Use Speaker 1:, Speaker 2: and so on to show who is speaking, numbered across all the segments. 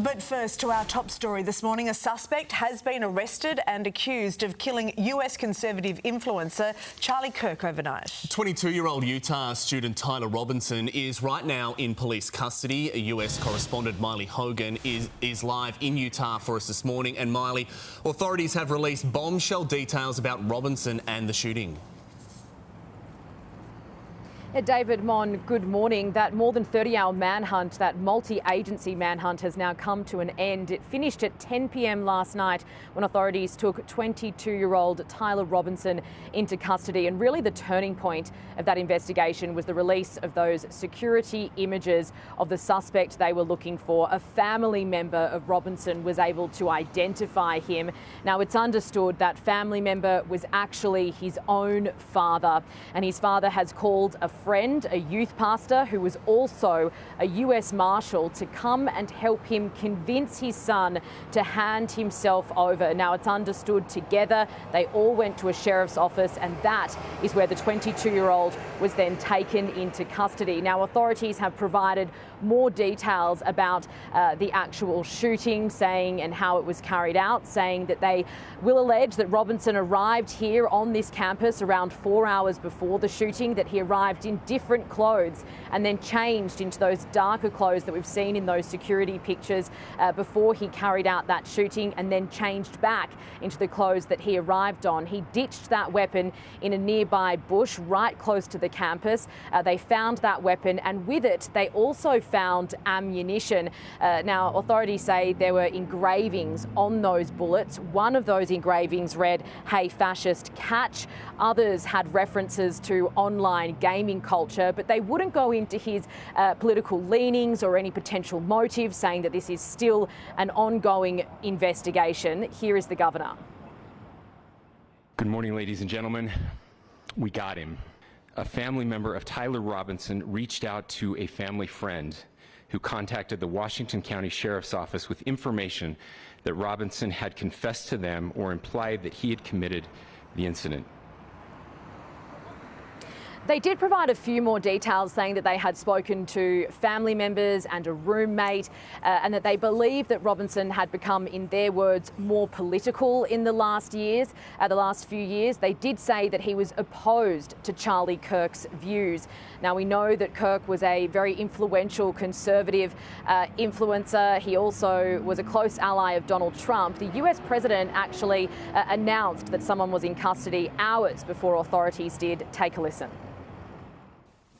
Speaker 1: But first, to our top story this morning, a suspect has been arrested and accused of killing US Conservative influencer Charlie Kirk overnight.
Speaker 2: 22-year-old Utah student Tyler Robinson is right now in police custody. A US correspondent, Miley Hogan, is live in Utah for us this morning. And Miley, authorities have released bombshell details about Robinson and the shooting.
Speaker 3: David Mon, good morning. That more than 30-hour manhunt, that multi-agency manhunt, has now come to an end. It finished at 10 p.m. last night when authorities took 22-year-old Tyler Robinson into custody. And really the turning point of that investigation was the release of those security images of the suspect they were looking for. A family member of Robinson was able to identify him. Now, it's understood that family member was actually his own father, and his father has called a friend, a youth pastor who was also a US Marshal, to come and help him convince his son to hand himself over. Now, it's understood together they all went to a sheriff's office, and that is where the 22-year-old was then taken into custody. Now, authorities have provided more details about the actual shooting, saying and how it was carried out, saying that they will allege that Robinson arrived here on this campus around 4 hours before the shooting, that he arrived in different clothes and then changed into those darker clothes that we've seen in those security pictures before he carried out that shooting, and then changed back into the clothes that he arrived on. He ditched that weapon in a nearby bush right close to the campus. They found that weapon, and with it they also found ammunition. Now, authorities say there were engravings on those bullets. One of those engravings read, "Hey fascist, catch." Others had references to online gaming culture, but they wouldn't go into his political leanings or any potential motives, saying that this is still an ongoing investigation. Here is the governor.
Speaker 4: Good morning, ladies and gentlemen. We got him. A family member of Tyler Robinson reached out to a family friend who contacted the Washington County Sheriff's Office with information that Robinson had confessed to them or implied that he had committed the incident.
Speaker 3: They did provide a few more details, saying that they had spoken to family members and a roommate, and that they believe that Robinson had become, in their words, more political in the last few years. They did say that he was opposed to Charlie Kirk's views. Now, we know that Kirk was a very influential conservative influencer. He also was a close ally of Donald Trump. The US president actually announced that someone was in custody hours before authorities did. Take a listen.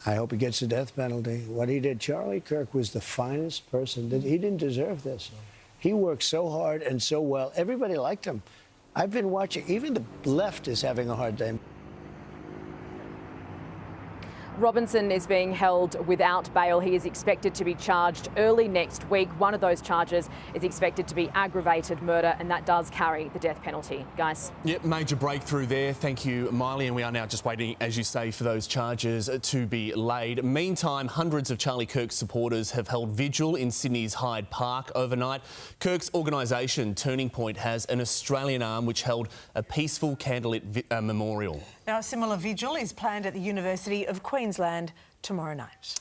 Speaker 5: I hope he gets the death penalty. What he did, Charlie Kirk was the finest person. He didn't deserve this. He worked so hard and so well. Everybody liked him. I've been watching. Even the left is having a hard time.
Speaker 3: Robinson is being held without bail. He is expected to be charged early next week. One of those charges is expected to be aggravated murder, and that does carry the death penalty. Guys?
Speaker 2: Yep, major breakthrough there. Thank you, Miley. And we are now just waiting, as you say, for those charges to be laid. Meantime, hundreds of Charlie Kirk supporters have held vigil in Sydney's Hyde Park overnight. Kirk's organisation, Turning Point, has an Australian arm which held a peaceful candlelit memorial.
Speaker 1: Now, a similar vigil is planned at the University of Queensland tomorrow night.